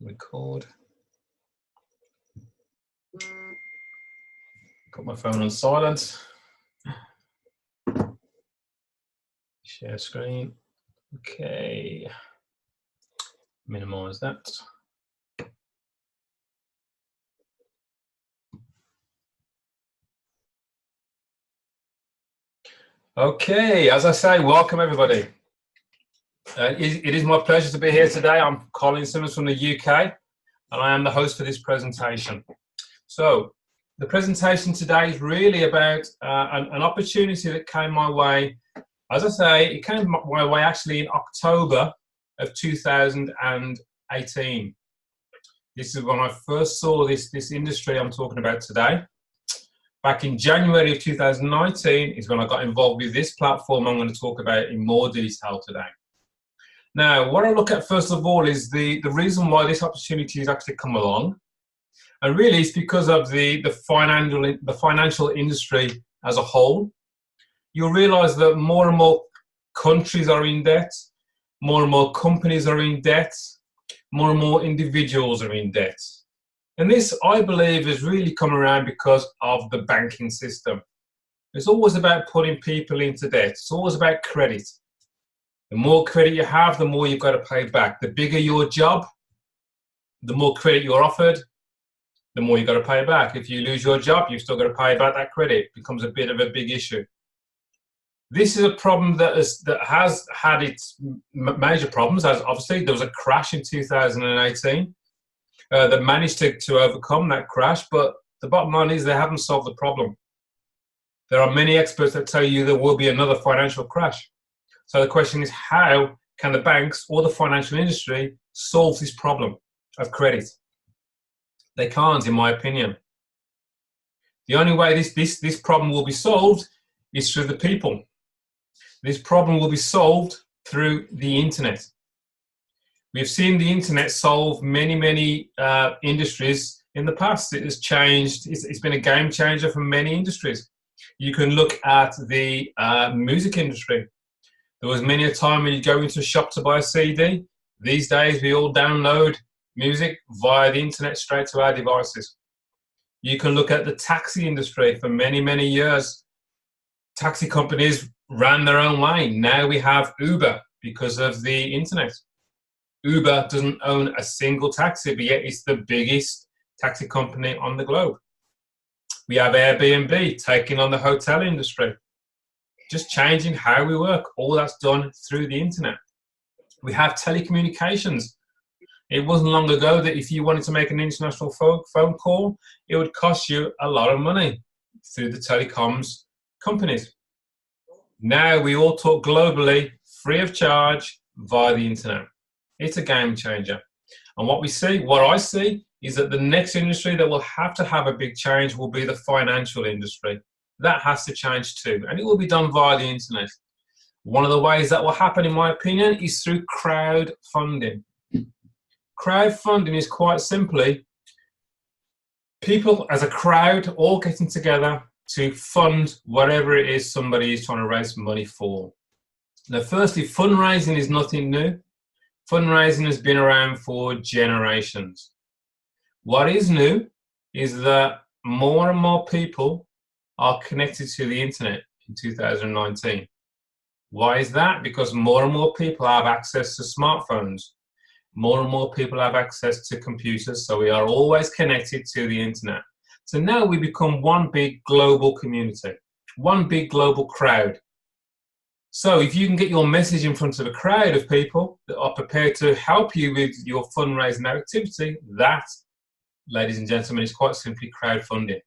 Record. Got my phone on silent. Share screen. Okay. Minimize that. Okay, as I say, welcome everybody. It is my pleasure to be here today. I'm Colin from the UK, and I am the host for this presentation. So, the presentation today is really about an opportunity that came my way. As I say, it came my way actually in October of 2018. This is when I first saw this industry I'm talking about today. Back in January of 2019 is when I got involved with this platform I'm going to talk about in more detail today. Now, what I look at first of all is the reason why this opportunity has actually come along. And really it's because of the financial industry as a whole. You'll realize that more and more countries are in debt, more and more companies are in debt, more and more individuals are in debt. And this, I believe, has really come around because of the banking system. It's always about putting people into debt. It's always about credit. The more credit you have, the more you've got to pay back. The bigger your job, the more credit you're offered, the more you've got to pay back. If you lose your job, you've still got to pay back that credit. It becomes a bit of a big issue. This is a problem that has had its major problems. As obviously, there was a crash in 2018 that managed to overcome that crash, but the bottom line is they haven't solved the problem. There are many experts that tell you there will be another financial crash. So the question is, how can the banks or the financial industry solve this problem of credit? They can't, in my opinion. The only way this problem will be solved is through the people. This problem will be solved through the internet. We've seen the internet solve many industries in the past. It has changed. It's been a game changer for many industries. You can look at the music industry. There was many a time when you go into a shop to buy a CD. These days, we all download music via the internet straight to our devices. You can look at the taxi industry. For many years, taxi companies ran their own way. Now we have Uber because of the internet. Uber doesn't own a single taxi, but yet it's the biggest taxi company on the globe. We have Airbnb taking on the hotel industry, just changing how we work. All that's done through the internet. We have telecommunications. It wasn't long ago that if you wanted to make an international phone call, it would cost you a lot of money through the telecoms companies. Now we all talk globally, free of charge, via the internet. It's a game changer. And what I see is that the next industry that will have to have a big change will be the financial industry. That has to change too, and it will be done via the internet. One of the ways that will happen, in my opinion, is through crowdfunding. Crowdfunding is quite simply people as a crowd all getting together to fund whatever it is somebody is trying to raise money for. Now, firstly, fundraising is nothing new. Fundraising has been around for generations. What is new is that more and more people are connected to the internet in 2019. Why is that? Because more and more people have access to smartphones. More and more people have access to computers, so we are always connected to the internet. So now we become one big global community, one big global crowd. So if you can get your message in front of a crowd of people that are prepared to help you with your fundraising activity, that, ladies and gentlemen, is quite simply crowdfunding.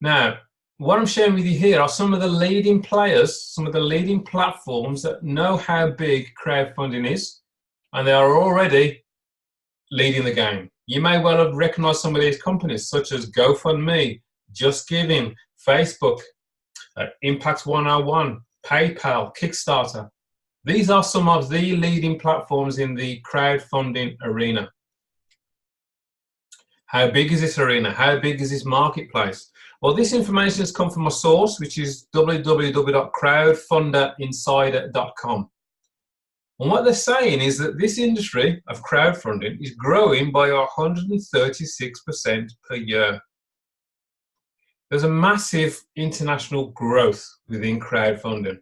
Now, what I'm sharing with you here are some of the leading players, some of the leading platforms that know how big crowdfunding is, and they are already leading the game. You may well have recognized some of these companies, such as GoFundMe, Just Giving, Facebook, Impact101, PayPal, Kickstarter. These are some of the leading platforms in the crowdfunding arena. How big is this arena? How big is this marketplace? Well, this information has come from a source, which is www.crowdfunderinsider.com. And what they're saying is that this industry of crowdfunding is growing by 136% per year. There's a massive international growth within crowdfunding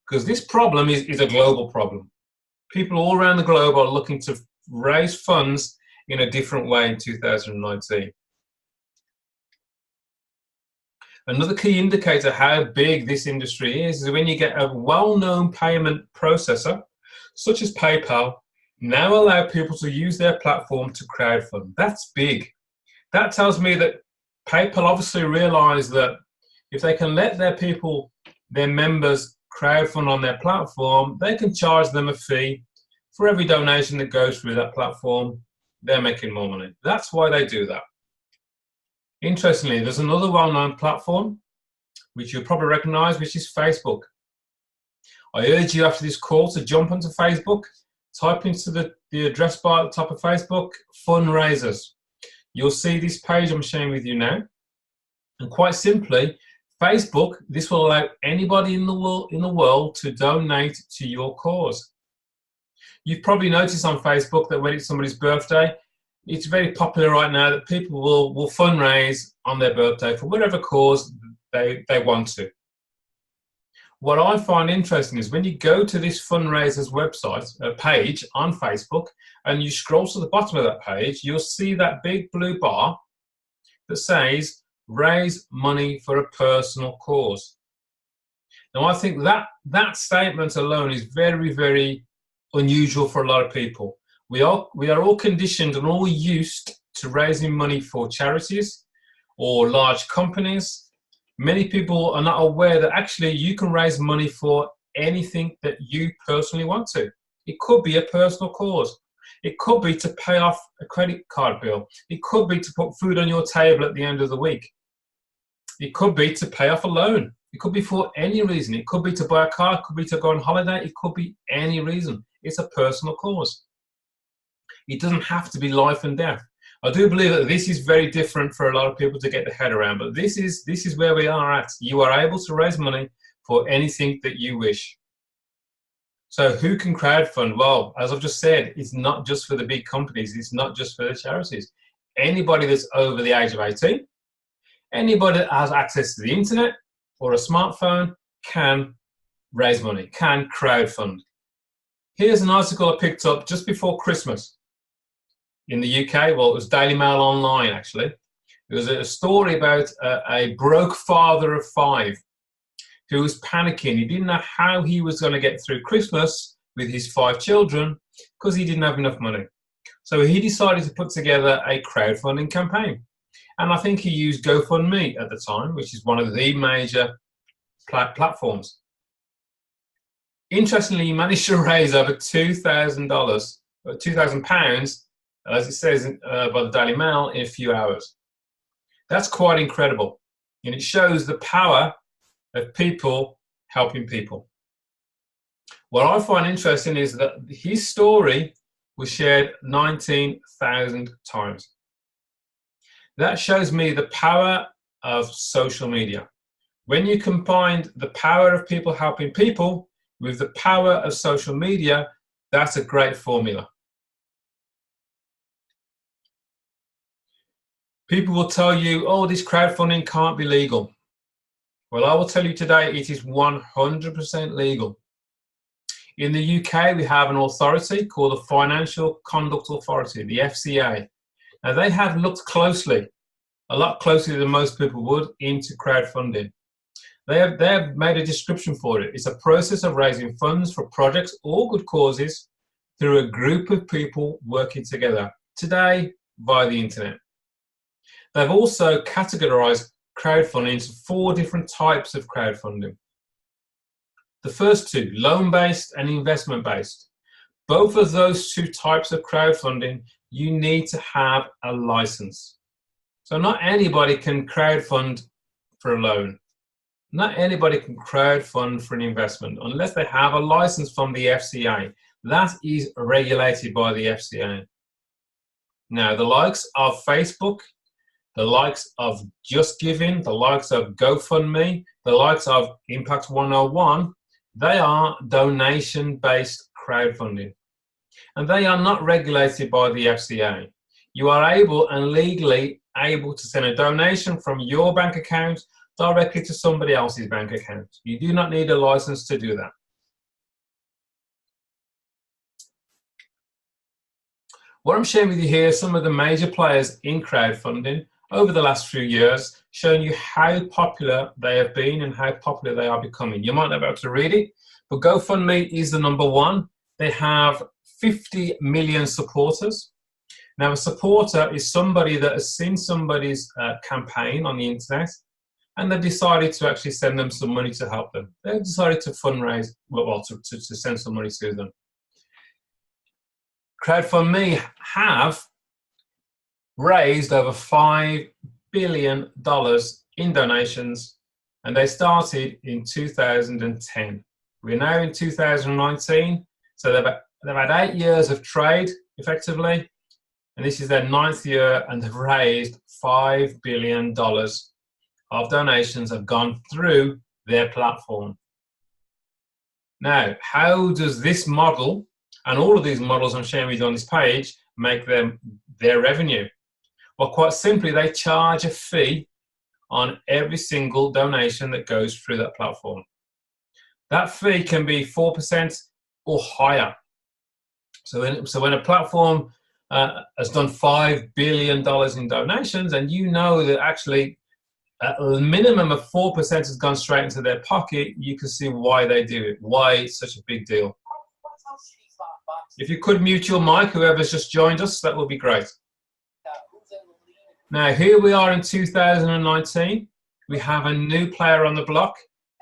because this problem is a global problem. People all around the globe are looking to raise funds in a different way in 2019. Another key indicator how big this industry is when you get a well-known payment processor, such as PayPal, now allow people to use their platform to crowdfund. That's big. That tells me that PayPal obviously realized that if they can let their people, their members, crowdfund on their platform, they can charge them a fee for every donation that goes through that platform. They're making more money. That's why they do that. Interestingly, there's another well-known platform which you'll probably recognize, which is Facebook. I urge you after this call to jump onto Facebook, type into the address bar at the top of Facebook, fundraisers. You'll see this page I'm sharing with you now. And quite simply, Facebook, this will allow anybody in the world to donate to your cause. You've probably noticed on Facebook that when it's somebody's birthday, it's very popular right now that people will fundraise on their birthday for whatever cause they want to. What I find interesting is when you go to this fundraisers website page on Facebook and you scroll to the bottom of that page, you'll see that big blue bar that says raise money for a personal cause. Now I think that statement alone is very, very unusual for a lot of people. We are all conditioned and all used to raising money for charities or large companies. Many people are not aware that actually you can raise money for anything that you personally want to. It could be a personal cause. It could be to pay off a credit card bill. It could be to put food on your table at the end of the week. It could be to pay off a loan. It could be for any reason. It could be to buy a car. It could be to go on holiday. It could be any reason. It's a personal cause. It doesn't have to be life and death. I do believe that this is very different for a lot of people to get their head around, but this is where we are at. You are able to raise money for anything that you wish. So who can crowdfund? Well, as I've just said, it's not just for the big companies. It's not just for the charities. Anybody that's over the age of 18, anybody that has access to the internet or a smartphone can raise money, can crowdfund. Here's an article I picked up just before Christmas in the UK. Well, it was Daily Mail Online, actually. It was a story about a broke father of 5 who was panicking. He didn't know how he was going to get through Christmas with his 5 children because he didn't have enough money. So he decided to put together a crowdfunding campaign. And I think he used GoFundMe at the time, which is one of the major platforms. Interestingly, he managed to raise over £2,000, £2,000, as it says by the Daily Mail, in a few hours. That's quite incredible. And it shows the power of people helping people. What I find interesting is that his story was shared 19,000 times. That shows me the power of social media. When you combine the power of people helping people with the power of social media, that's a great formula. People will tell you, oh, this crowdfunding can't be legal. Well, I will tell you today, it is 100% legal. In the UK, we have an authority called the Financial Conduct Authority, the FCA. Now, they have looked closely, a lot closer than most people would, into crowdfunding. They have made a description for it. It's a process of raising funds for projects or good causes through a group of people working together, today via the internet. They've also categorized crowdfunding into 4 different types of crowdfunding. The first 2, loan-based and investment-based. Both of those 2 types of crowdfunding, you need to have a license. So not anybody can crowdfund for a loan. Not anybody can crowdfund for an investment unless they have a license from the FCA. That is regulated by the FCA. Now, the likes of Facebook, the likes of Just Giving, the likes of GoFundMe, the likes of Impact101, they are donation-based Crowdfunding. And they are not regulated by the FCA. You are able and legally able to send a donation from your bank account directly to somebody else's bank account. You do not need a license to do that. What I'm sharing with you here are some of the major players in crowdfunding over the last few years, showing you how popular they have been and how popular they are becoming. You might not be able to read it, but GoFundMe is the #1. They have 50 million supporters. Now, a supporter is somebody that has seen somebody's campaign on the internet, and they've decided to actually send them some money to help them. They've decided to fundraise, well, to send some money to them. Crowdfundme have raised over $5 billion in donations, and they started in 2010. We're now in 2019, so they've had 8 years of trade, effectively, and this is their 9th year, and they've raised $5 billion of donations have gone through their platform. Now, how does this model, and all of these models I'm sharing with you on this page, make them their revenue? Well, quite simply, they charge a fee on every single donation that goes through that platform. That fee can be 4% or higher. So when a platform has done $5 billion in donations, and you know that actually a minimum of 4% has gone straight into their pocket, you can see why they do it, why it's such a big deal. If you could mute your mic, whoever's just joined us, that would be great. Now, here we are in 2019. We have a new player on the block.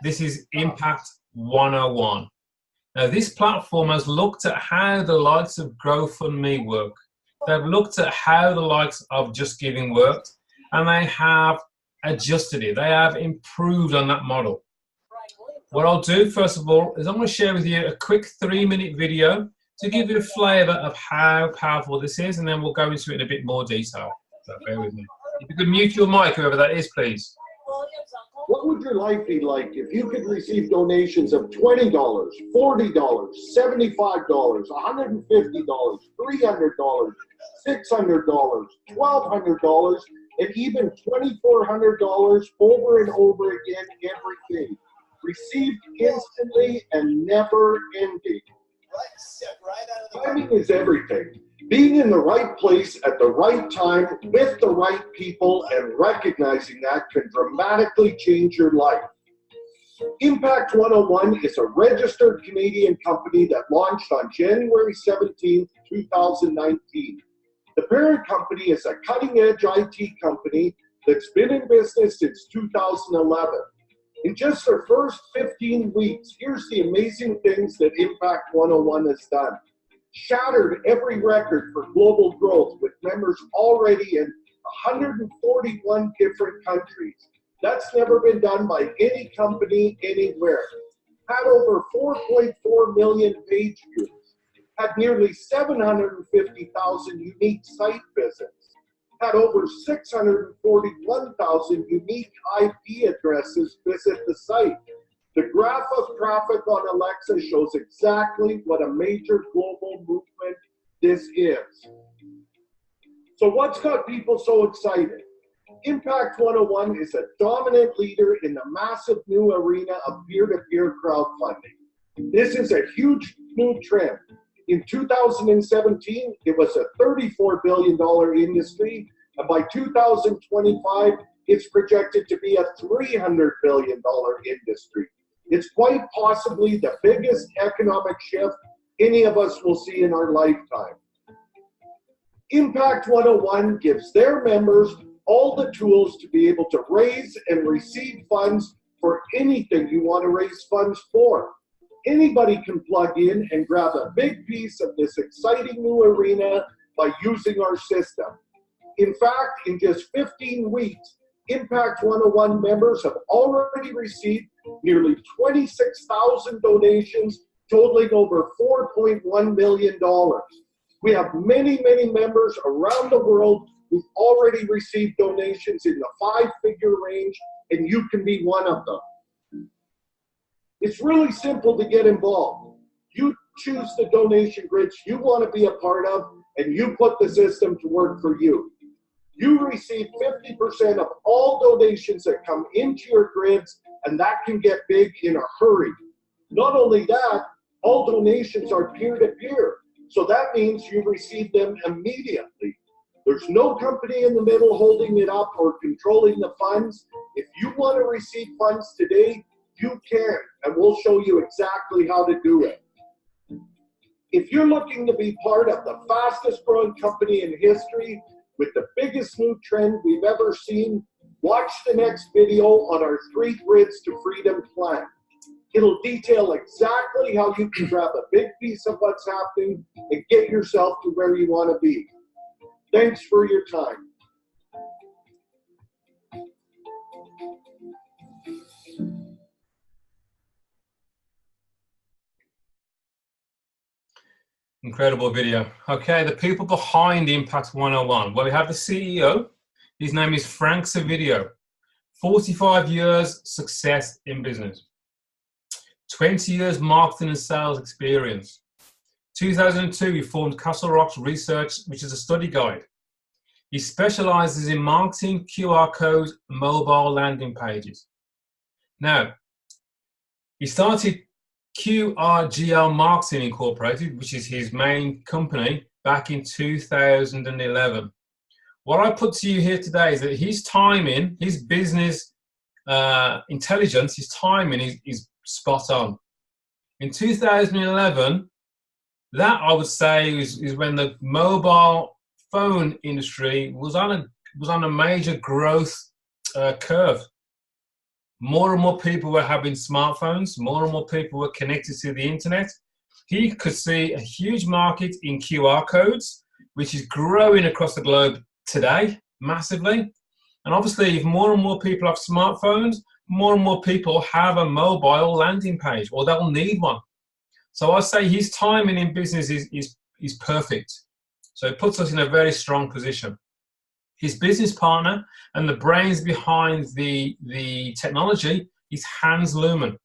This is Impact101. Now, this platform has looked at how the likes of GoFundMe work. They've looked at how the likes of Just Giving worked, and they have adjusted it. They have improved on that model. What I'll do, first of all, is I'm going to share with you a quick 3-minute video to give you a flavour of how powerful this is, and then we'll go into it in a bit more detail. So bear with me. If you could mute your mic, whoever that is, please. What would your life be like if you could receive donations of $20, $40, $75, $150, $300, $600, $1,200, and even $2,400 over and over again every day, received instantly and never ending? Timing is everything. Being in the right place at the right time with the right people and recognizing that can dramatically change your life. Impact101 is a registered Canadian company that launched on January 17, 2019. The parent company is a cutting-edge IT company that's been in business since 2011. In just their first 15 weeks, here's the amazing things that Impact101 has done. Shattered every record for global growth with members already in 141 different countries. That's never been done by any company anywhere. Had over 4.4 million page views. Had nearly 750,000 unique site visits. Had over 641,000 unique IP addresses visit the site. The graph of traffic on Alexa shows exactly what a major global movement this is. So what's got people so excited? Impact101 is a dominant leader in the massive new arena of peer-to-peer crowdfunding. This is a huge new trend. In 2017, it was a $34 billion industry, and by 2025, it's projected to be a $300 billion industry. It's quite possibly the biggest economic shift any of us will see in our lifetime. Impact101 gives their members all the tools to be able to raise and receive funds for anything you want to raise funds for. Anybody can plug in and grab a big piece of this exciting new arena by using our system. In fact, in just 15 weeks, Impact101 members have already received nearly 26,000 donations, totaling over $4.1 million. We have many, many members around the world who've already received donations in the 5-figure range, and you can be one of them. It's really simple to get involved. You choose the donation grids you want to be a part of, and you put the system to work for you. You receive 50% of all donations that come into your grids, and that can get big in a hurry. Not only that, all donations are peer-to-peer, so that means you receive them immediately. There's no company in the middle holding it up or controlling the funds. If you want to receive funds today, you can, and we'll show you exactly how to do it. If you're looking to be part of the fastest growing company in history with the biggest new trend we've ever seen, watch the next video on our 3 Grids to Freedom plan. It'll detail exactly how you can grab a big piece of what's happening and get yourself to where you want to be. Thanks for your time. Incredible video. Okay, the people behind Impact 101. Well, we have the CEO. His name is Frank Savidio. 45 years success in business. 20 years marketing and sales experience. 2002, he formed Castle Rock's Research, which is a study guide. He specializes in marketing, QR codes, mobile landing pages. Now, he started QRGL Marketing Incorporated, which is his main company, back in 2011. What I put to you here today is that his timing, his business intelligence, his timing is spot on. In 2011, that I would say is when the mobile phone industry was on a major growth curve. More and more people were having smartphones, more and more people were connected to the internet. He could see a huge market in QR codes, which is growing across the globe today, massively. And obviously, if more and more people have smartphones, more and more people have a mobile landing page, or they'll need one. So I say his timing in business is perfect. So it puts us in a very strong position. His business partner and the brains behind the technology is Hans Luhmann.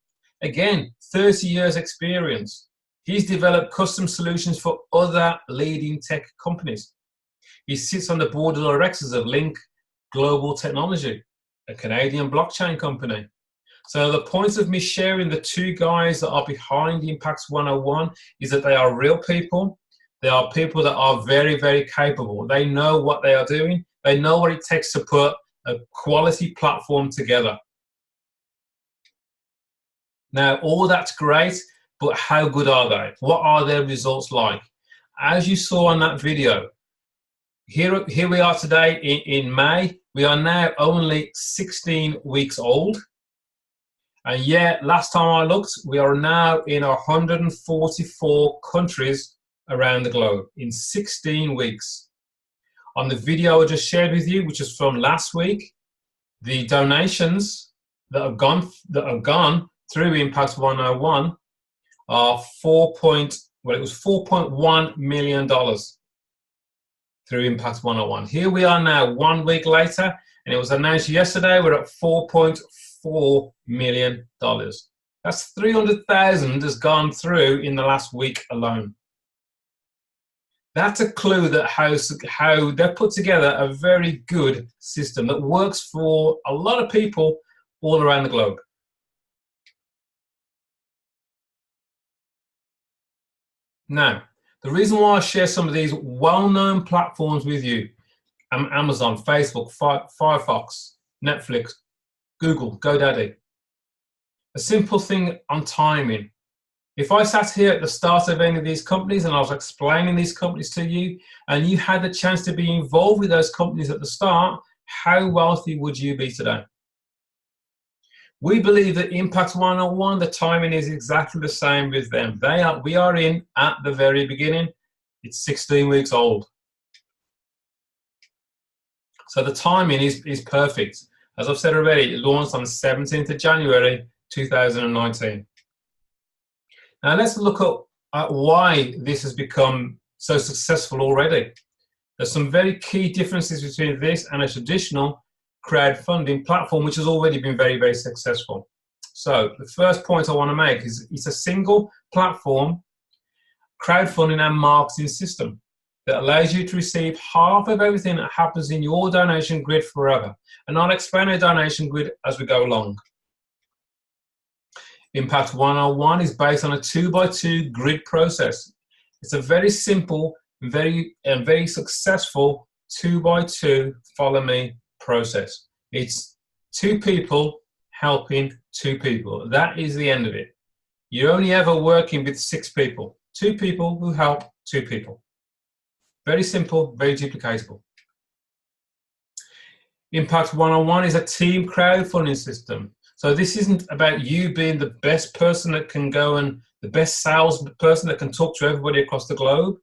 Again, 30 years experience. He's developed custom solutions for other leading tech companies. He sits on the board of directors of Link Global Technology, a Canadian blockchain company. So the point of me sharing the 2 guys that are behind Impact 101 is that they are real people. They are people that are very, very capable. They know what they are doing. They know what it takes to put a quality platform together. Now, all that's great, but how good are they? What are their results like? As you saw on that video, here we are today in May. We are now only 16 weeks old. And yet, last time I looked, we are now in 144 countries around the globe in 16 weeks. On the video I just shared with you, which is from last week, the donations that have gone through Impact 101 are $4.1 million through Impact 101. Here we are now 1 week later, and it was announced yesterday we're at $4.4 million. That's 300,000 has gone through in the last week alone. That's a clue that how they've put together a very good system that works for a lot of people all around the globe. Now, the reason why I share some of these well-known platforms with you, Amazon, Facebook, Firefox, Netflix, Google, GoDaddy, a simple thing on timing. If I sat here at the start of any of these companies and I was explaining these companies to you, and you had the chance to be involved with those companies at the start, how wealthy would you be today? We believe that Impact 101, the timing is exactly the same with them. We are in at the very beginning. It's 16 weeks old. So the timing is perfect. As I've said already, it launched on the 17th of January, 2019. Now let's look at why this has become so successful already. There's some very key differences between this and a traditional crowdfunding platform, which has already been very, very successful. So the first point I want to make is it's a single platform crowdfunding and marketing system that allows you to receive half of everything that happens in your donation grid forever. And I'll explain a donation grid as we go along. Impact 101 is based on a 2x2 grid process. It's a very simple, very successful 2x2 follow me process. It's two people helping two people. That is the end of it. You're only ever working with 6 people. 2 people who help 2 people. Very simple, very duplicatable. Impact 101 is a team crowdfunding system. So this isn't about you being the best person that can go and the best sales person that can talk to everybody across the globe.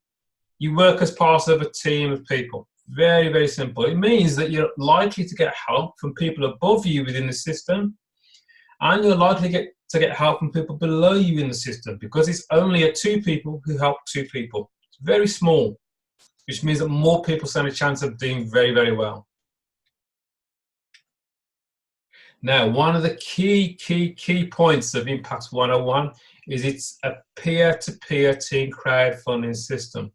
You work as part of a team of people. Very, very simple. It means that you're likely to get help from people above you within the system, and you're likely to get help from people below you in the system, because it's only 2 people who help 2 people. It's very small, which means that more people stand a chance of doing very, very well. Now, one of the key points of Impact 101 is it's a peer-to-peer team crowdfunding system.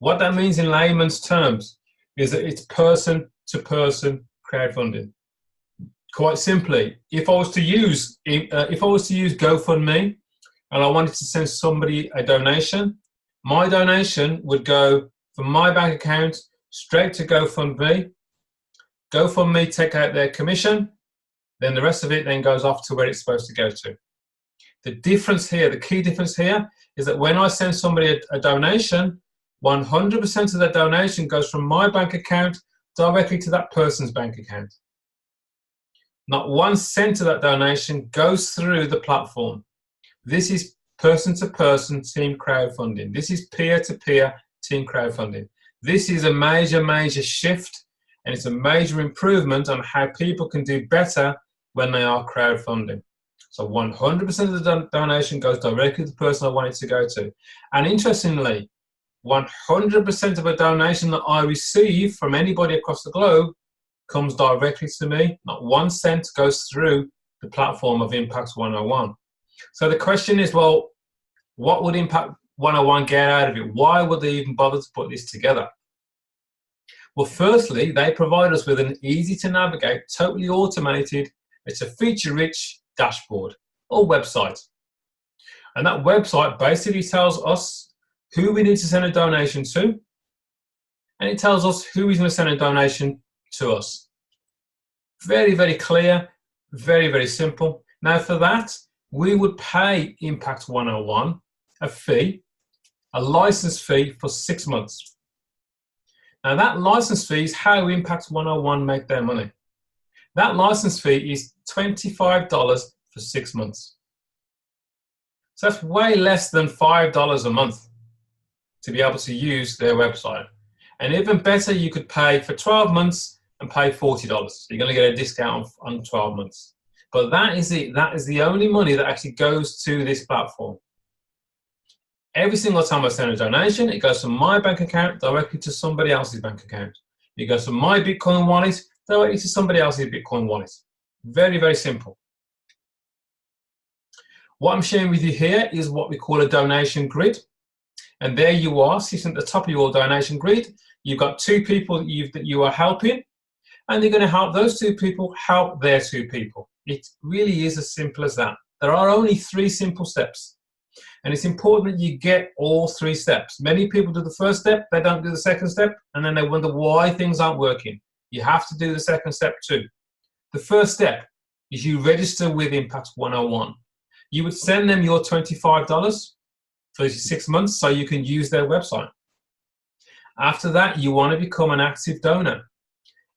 What that means in layman's terms is that it's person-to-person crowdfunding. Quite simply, if I was to use GoFundMe and I wanted to send somebody a donation, my donation would go from my bank account straight to GoFundMe. GoFundMe take out their commission, then the rest of it then goes off to where it's supposed to go to. The difference here, the key difference here, is that when I send somebody a donation, 100% of that donation goes from my bank account directly to that person's bank account. Not 1 cent of that donation goes through the platform. This is person-to-person team crowdfunding. This is peer-to-peer team crowdfunding. This is a major shift, and it's a major improvement on how people can do better when they are crowdfunding. So 100% of the donation goes directly to the person I want it to go to. And interestingly, 100% of a donation that I receive from anybody across the globe comes directly to me. Not 1 cent goes through the platform of Impact 101. So the question is, well, what would Impact 101 get out of it? Why would they even bother to put this together? Well, firstly, they provide us with an easy to navigate, totally automated, it's a feature-rich dashboard or website. And that website basically tells us who we need to send a donation to, and it tells us who is going to send a donation to us. Very, very clear, very, very simple. Now for that, we would pay Impact 101 a fee, a license fee for 6 months. Now that license fee is how Impact 101 make their money. That license fee is $25 for 6 months. So that's way less than $5 a month to be able to use their website. And even better, you could pay for 12 months and pay $40. So you're going to get a discount on 12 months. But that is it. That is the only money that actually goes to this platform. Every single time I send a donation, it goes from my bank account directly to somebody else's bank account. It goes from my Bitcoin wallet directly to somebody else's Bitcoin wallet. Very, very simple. What I'm sharing with you here is what we call a donation grid. And there you are, sitting at the top of your donation grid. You've got 2 people that you are helping, and you're going to help those 2 people help their 2 people. It really is as simple as that. There are only 3 simple steps. And it's important that you get all 3 steps. Many people do the first step, they don't do the second step, and then they wonder why things aren't working. You have to do the second step too. The first step is you register with Impact 101. You would send them your $25 for 6 months so you can use their website. After that, you want to become an active donor.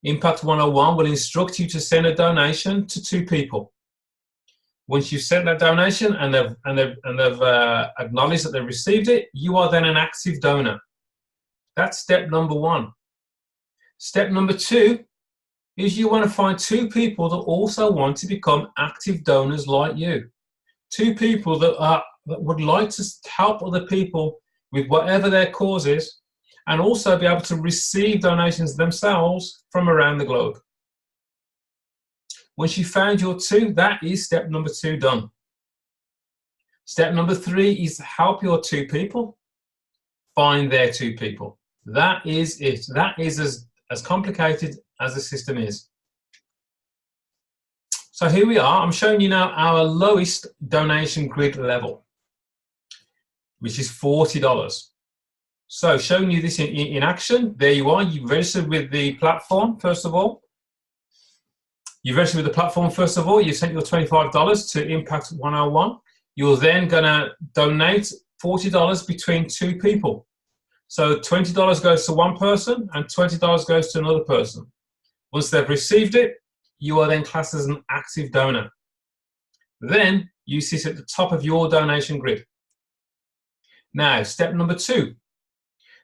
Impact 101 will instruct you to send a donation to 2 people. Once you've sent that donation and they've acknowledged that they've received it, you are then an active donor. That's step number 1. Step number 2 is you want to find 2 people that also want to become active donors like you. 2 people that would like to help other people with whatever their cause is, and also be able to receive donations themselves from around the globe. Once you found your 2, that is step number 2 done. Step number 3 is help your 2 people find their 2 people. That is it. That is as complicated as the system is. So here we are. I'm showing you now our lowest donation grid level, which is $40. So showing you this in action. There you are. You registered with the platform, first of all. You registered with the platform, first of all. You sent your $25 to Impact101. You're then going to donate $40 between 2 people. So $20 goes to one person and $20 goes to another person. Once they've received it, you are then classed as an active donor. Then you sit at the top of your donation grid. Now, step number 2.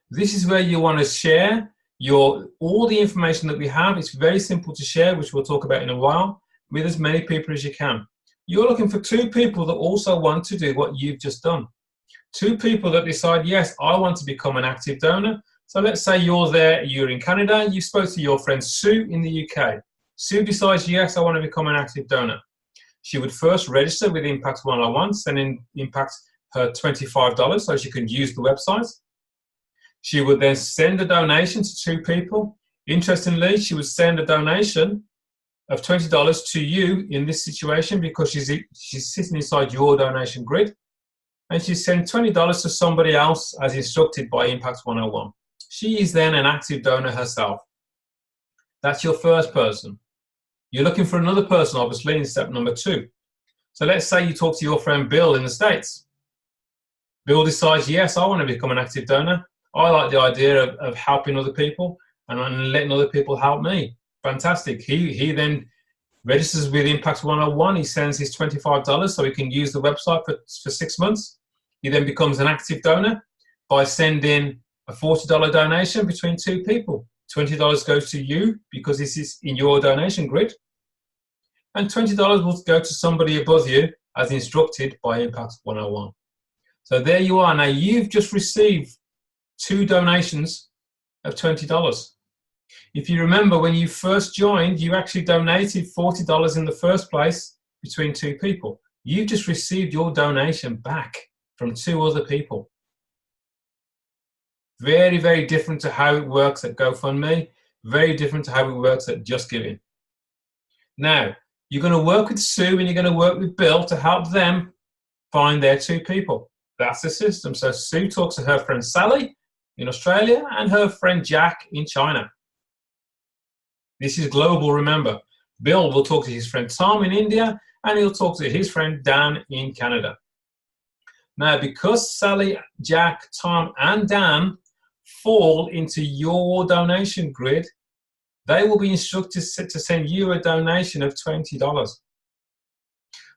This is where you want to share all the information that we have. It's very simple to share, which we'll talk about in a while, with as many people as you can. You're looking for 2 people that also want to do what you've just done. 2 people that decide, yes, I want to become an active donor. So let's say you're in Canada, you spoke to your friend Sue in the UK. Sue decides, yes, I want to become an active donor. She would first register with Impact101, sending Impact her $25 so she can use the website. She would then send a donation to 2 people. Interestingly, she would send a donation of $20 to you in this situation because she's sitting inside your donation grid. And she sent $20 to somebody else as instructed by Impact101. She is then an active donor herself. That's your first person. You're looking for another person, obviously, in step number 2. So let's say you talk to your friend Bill in the States. Bill decides, yes, I want to become an active donor. I like the idea of helping other people and letting other people help me. Fantastic. He then registers with Impact101. He sends his $25 so he can use the website for 6 months. He then becomes an active donor by sending a $40 donation between 2 people. $20 goes to you because this is in your donation grid. And $20 will go to somebody above you as instructed by Impact101. So there you are. Now you've just received 2 donations of $20. If you remember, when you first joined, you actually donated $40 in the first place between 2 people. You've just received your donation back from 2 other people. Very, very different to how it works at GoFundMe. Very different to how it works at Just Giving. Now, you're going to work with Sue and you're going to work with Bill to help them find their 2 people. That's the system. So Sue talks to her friend Sally in Australia and her friend Jack in China. This is global, remember. Bill will talk to his friend Tom in India and he'll talk to his friend Dan in Canada. Now, because Sally, Jack, Tom and Dan fall into your donation grid, they will be instructed to send you a donation of $20.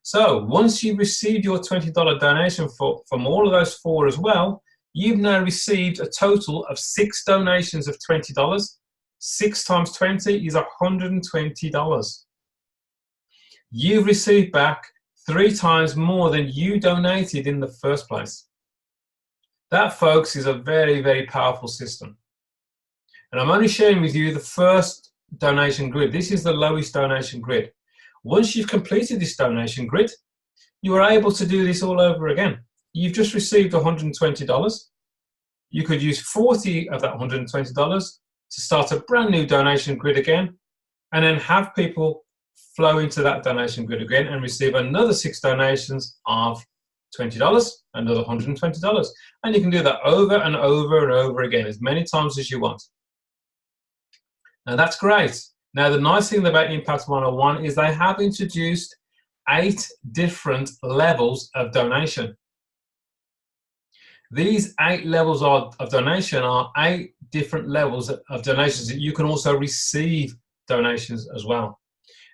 So once you've received your $20 donation from all of those 4 as well, you've now received a total of 6 donations of $20. 6 times 20 is $120. You've received back 3 times more than you donated in the first place. That, folks, is a very, very powerful system. And I'm only sharing with you the first donation grid. This is the lowest donation grid. Once you've completed this donation grid, you are able to do this all over again. You've just received $120. You could use 40 of that $120 to start a brand new donation grid again, and then have people flow into that donation grid again and receive another 6 donations of $20, another $120. And you can do that over and over and over again, as many times as you want. Now that's great. Now the nice thing about Impact101 is they have introduced 8 different levels of donation. These 8 levels of donation are 8 different levels of donations that you can also receive donations as well.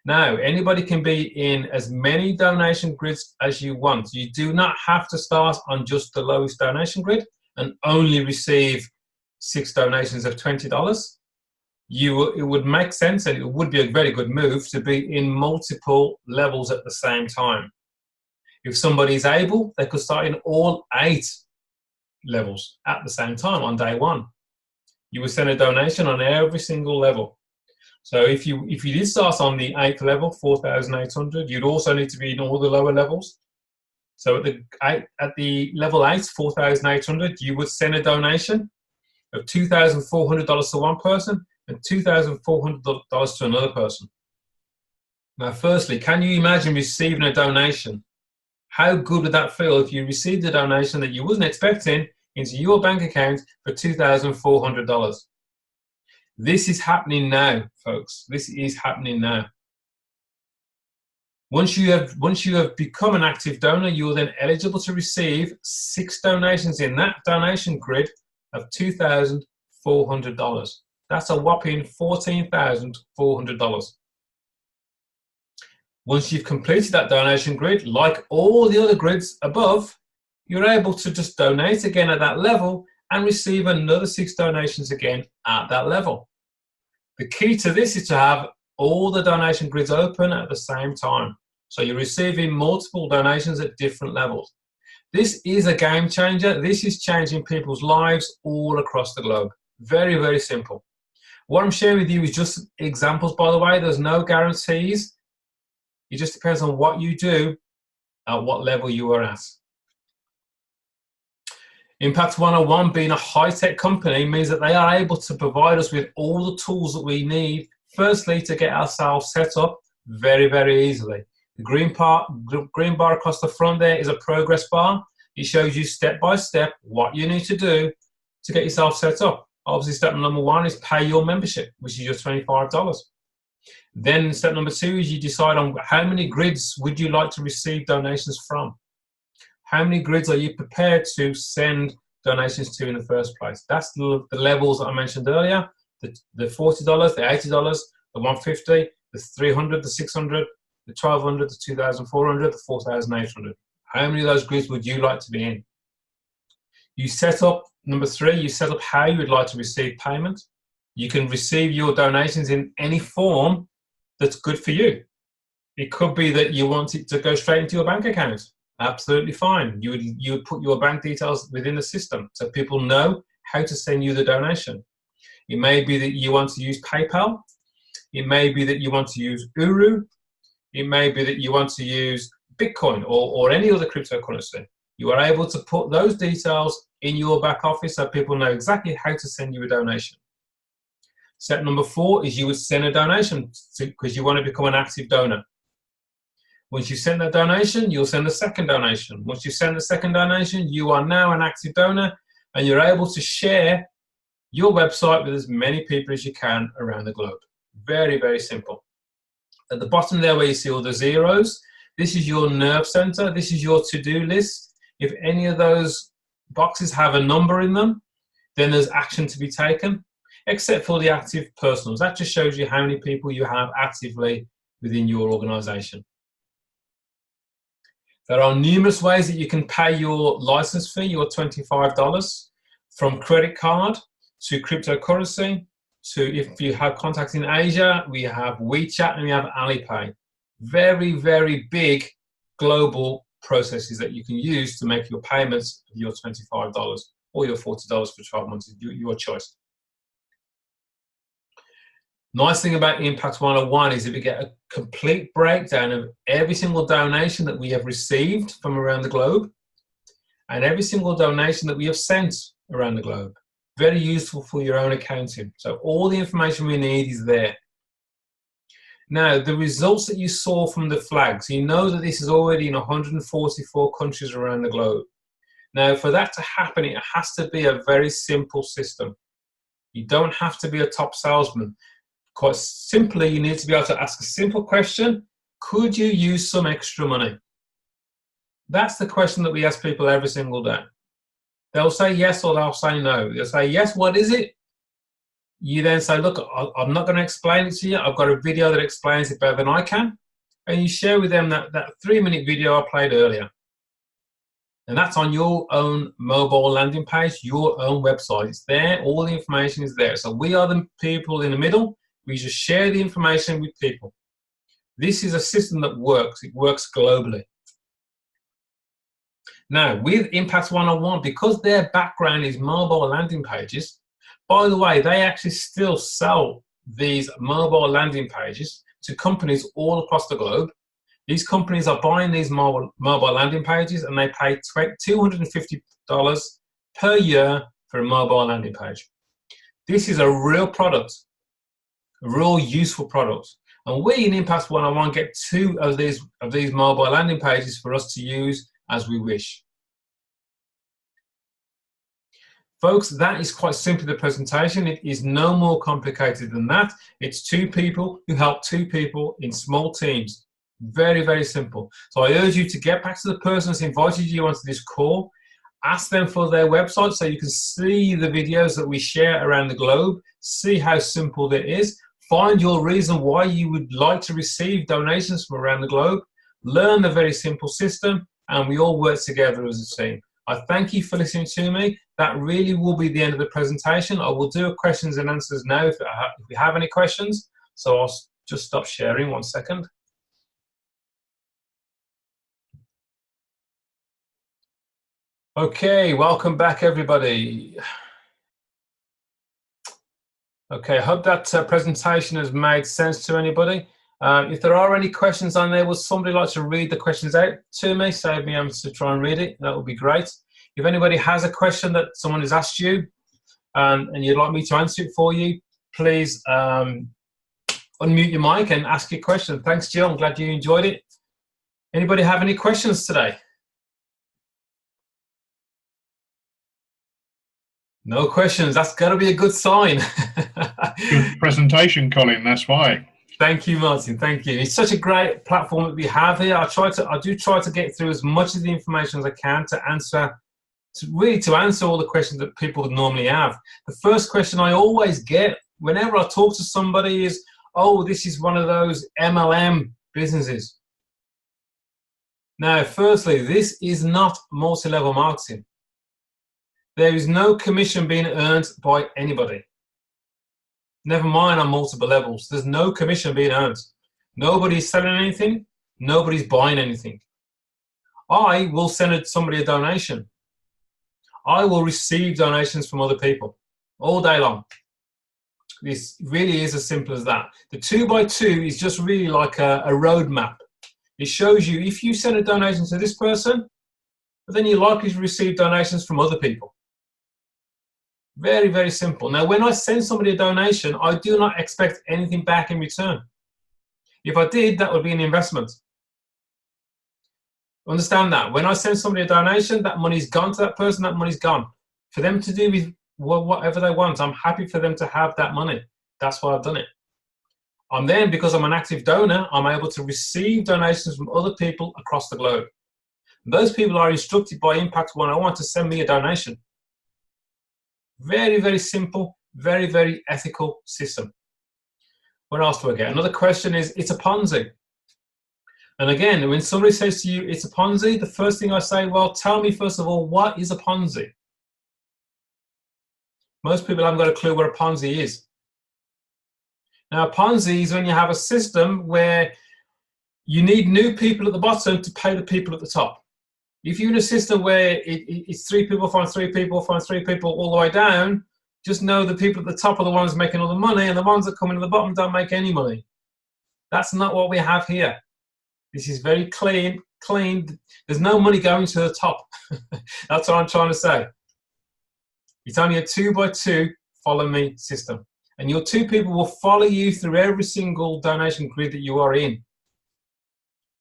Now, anybody can be in as many donation grids as you want. You do not have to start on just the lowest donation grid and only receive 6 donations of $20. It would make sense, and it would be a very good move to be in multiple levels at the same time. If somebody is able, they could start in all 8 levels at the same time on day 1. You would send a donation on every single level. So if you did start on the 8th level, 4,800, you'd also need to be in all the lower levels. So at the level 8, 4,800, you would send a donation of $2,400 to one person and $2,400 to another person. Now, firstly, can you imagine receiving a donation? How good would that feel if you received a donation that you wasn't expecting into your bank account for $2,400? This is happening now, folks. This is happening now. Once you have become an active donor, you are then eligible to receive 6 donations in that donation grid of $2,400. That's a whopping $14,400. Once you've completed that donation grid, like all the other grids above, you're able to just donate again at that level and receive another 6 donations again at that level. The key to this is to have all the donation grids open at the same time. So you're receiving multiple donations at different levels. This is a game changer. This is changing people's lives all across the globe. Very, very simple. What I'm sharing with you is just examples, by the way. There's no guarantees. It just depends on what you do at what level you are at. Impact101 being a high-tech company means that they are able to provide us with all the tools that we need, firstly, to get ourselves set up very, very easily. The green bar across the front there is a progress bar. It shows you step by step what you need to do to get yourself set up. Obviously, step number 1 is pay your membership, which is just $25. Then step number 2 is you decide on how many grids would you like to receive donations from. How many grids are you prepared to send donations to in the first place? That's the levels that I mentioned earlier, the $40, the $80, the $150, the $300, the $600, the $1,200, the $2,400, the $4,800. How many of those grids would you like to be in? You set up, number 3, you set up how you would like to receive payment. You can receive your donations in any form that's good for you. It could be that you want it to go straight into your bank account. Absolutely fine. You would put your bank details within the system so people know how to send you the donation. It may be that you want to use PayPal. It may be that you want to use Uru. It may be that you want to use Bitcoin or any other cryptocurrency. You are able to put those details in your back office so people know exactly how to send you a donation. Step number 4 is you would send a donation because you want to become an active donor. Once you send that donation, you'll send a second donation. Once you send the second donation, you are now an active donor and you're able to share your website with as many people as you can around the globe. Very, very simple. At the bottom there where you see all the zeros, this is your nerve center. This is your to-do list. If any of those boxes have a number in them, then there's action to be taken, except for the active personals. That just shows you how many people you have actively within your organization. There are numerous ways that you can pay your license fee, your $25, from credit card to cryptocurrency to, if you have contacts in Asia, we have WeChat and we have Alipay. Very, very big global processes that you can use to make your payments of your $25 or your $40 for 12 months, your choice. Nice thing about Impact101 is that we get a complete breakdown of every single donation that we have received from around the globe and every single donation that we have sent around the globe. Very useful for your own accounting. So all the information we need is there. Now, the results that you saw from the flags, you know that this is already in 144 countries around the globe. Now, for that to happen, it has to be a very simple system. You don't have to be a top salesman. Quite simply, you need to be able to ask a simple question. Could you use some extra money? That's the question that we ask people every single day. They'll say yes or they'll say no. They'll say, yes, what is it? You then say, look, I'm not going to explain it to you. I've got a video that explains it better than I can. And you share with them that 3-minute video I played earlier. And that's on your own mobile landing page, your own website. It's there. All the information is there. So we are the people in the middle. We just share the information with people. This is a system that works. It works globally. Now, with Impact101, because their background is mobile landing pages, by the way, they actually still sell these mobile landing pages to companies all across the globe. These companies are buying these mobile landing pages, and they pay $250 per year for a mobile landing page. This is a real product, a real useful product. And we in Impact101 get 2 of these mobile landing pages for us to use as we wish. Folks, that is quite simply the presentation. It is no more complicated than that. It's 2 people who help 2 people in small teams. Very, very simple. So I urge you to get back to the person who's invited you onto this call. Ask them for their website so you can see the videos that we share around the globe. See how simple it is. Find your reason why you would like to receive donations from around the globe. Learn the very simple system, and we all work together as a team. I thank you for listening to me. That really will be the end of the presentation. I will do a questions and answers now if we have any questions. So I'll just stop sharing 1 second. Okay, welcome back everybody. Okay, I hope that presentation has made sense to anybody. If there are any questions on there, would somebody like to read the questions out to me? Save me having to try and read it. That would be great. If anybody has a question that someone has asked you and you'd like me to answer it for you, please unmute your mic and ask your question. Thanks, Jill. I'm glad you enjoyed it. Anybody have any questions today? No questions. That's got to be a good sign. Good presentation, Colin. That's why. Thank you, Martin. Thank you. It's such a great platform that we have here. I do try to get through as much of the information as I can to answer all the questions that people would normally have. The first question I always get whenever I talk to somebody is, "Oh, this is one of those MLM businesses." Now, firstly, this is not multi-level marketing. There is no commission being earned by anybody. Never mind on multiple levels. There's no commission being earned. Nobody's selling anything. Nobody's buying anything. I will send somebody a donation. I will receive donations from other people all day long. This really is as simple as that. The 2x2 is just really like a roadmap. It shows you if you send a donation to this person, then you're likely to receive donations from other people. Very, very simple. Now, when I send somebody a donation, I do not expect anything back in return. If I did, that would be an investment. Understand that. When I send somebody a donation, that money's gone to that person, that money's gone. For them to do with whatever they want, I'm happy for them to have that money. That's why I've done it. And then, because I'm an active donor, I'm able to receive donations from other people across the globe. And those people are instructed by Impact101 to send me a donation. Very, very simple, very, very ethical system. What else do I get? Another question is, it's a Ponzi. And again, when somebody says to you, it's a Ponzi, the first thing I say, well, tell me first of all, what is a Ponzi? Most people haven't got a clue what a Ponzi is. Now, a Ponzi is when you have a system where you need new people at the bottom to pay the people at the top. If you're in a system where it's 3 people find 3 people find 3 people all the way down, just know the people at the top are the ones making all the money, and the ones that come in at the bottom don't make any money. That's not what we have here. This is very clean. There's no money going to the top. That's what I'm trying to say. It's only a 2x2 follow me system. And your 2 people will follow you through every single donation grid that you are in.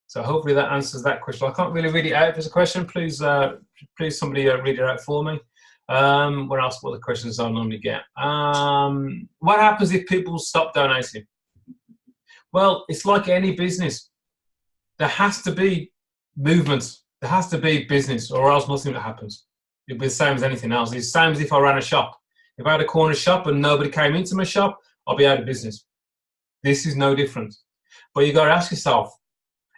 So hopefully that answers that question. I can't really read it out. If there's a question, please somebody read it out for me. What else? What the questions I normally get? What happens if people stop donating? Well, it's like any business. There has to be movement. There has to be business, or else nothing happens. It'd be the same as anything else. It's the same as if I ran a shop. If I had a corner shop and nobody came into my shop, I'll be out of business. This is no different. But you've got to ask yourself,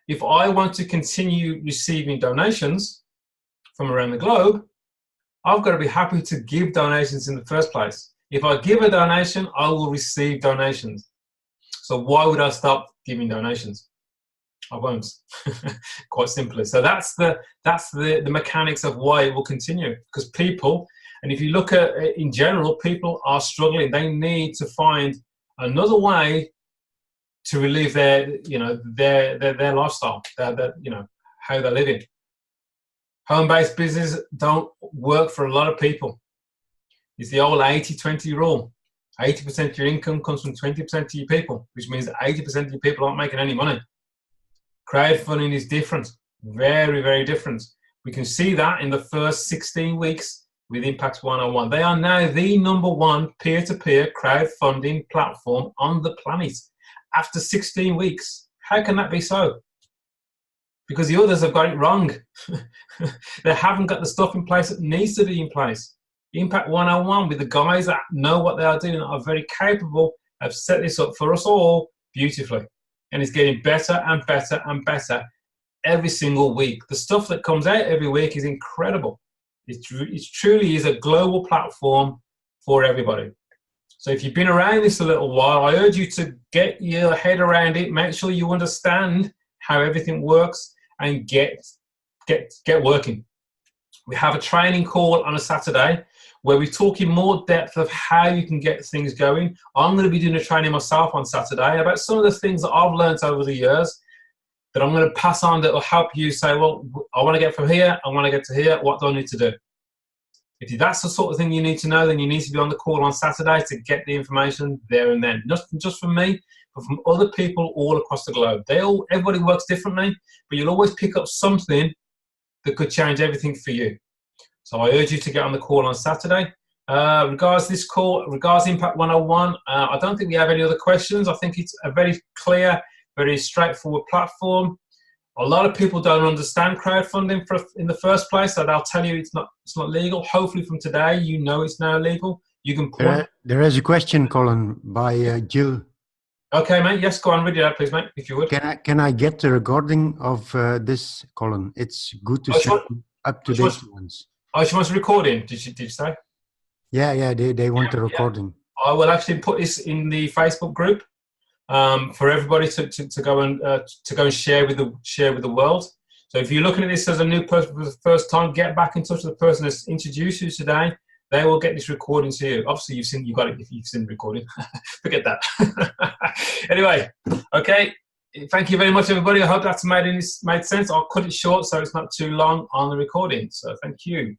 if I want to continue receiving donations from around the globe, I've got to be happy to give donations in the first place. If I give a donation, I will receive donations. So why would I stop giving donations? I won't. Quite simply. So that's the mechanics of why it will continue. Because people, and if you look at it in general, people are struggling. They need to find another way to relieve their, their lifestyle, how they're living. Home-based business don't work for a lot of people. It's the old 80-20 rule. 80% of your income comes from 20% of your people, which means that 80% of your people aren't making any money. Crowdfunding is different, very, very different. We can see that in the first 16 weeks with Impact101. They are now the #1 peer-to-peer crowdfunding platform on the planet after 16 weeks. How can that be so? Because the others have got it wrong. They haven't got the stuff in place that needs to be in place. Impact101, with the guys that know what they are doing, that are very capable, have set this up for us all beautifully. And it's getting better and better and better every single week. The stuff that comes out every week is incredible. It truly is a global platform for everybody. So if you've been around this a little while, I urge you to get your head around it, make sure you understand how everything works, and get working. We have a training call on a Saturday where we talk in more depth of how you can get things going. I'm going to be doing a training myself on Saturday about some of the things that I've learned over the years that I'm going to pass on that will help you say, well, I want to get from here, I want to get to here, what do I need to do? If that's the sort of thing you need to know, then you need to be on the call on Saturday to get the information there and then. Not just from me, but from other people all across the globe. Everybody works differently, but you'll always pick up something that could change everything for you. So I urge you to get on the call on Saturday. Regards this call, regards Impact101, I don't think we have any other questions. I think it's a very clear, very straightforward platform. A lot of people don't understand crowdfunding in the first place, so they'll tell you it's not legal. Hopefully from today, you know it's now legal. You can point. There is a question, Colin, by Jill. Okay, mate. Yes, go on. Read it out, please, mate, if you would. Can I get the recording of this, Colin? It's good to see up-to-date ones. Oh, she wants a recording, did you say? Yeah, they want a recording. I will actually put this in the Facebook group for everybody to go and share with the world. So if you're looking at this as a new person for the first time, get back in touch with the person that's introduced you today. They will get this recording to you. Obviously, you've got it if you've seen the recording. Forget that. Anyway, okay. Thank you very much, everybody. I hope that's made sense. I'll cut it short so it's not too long on the recording. So thank you.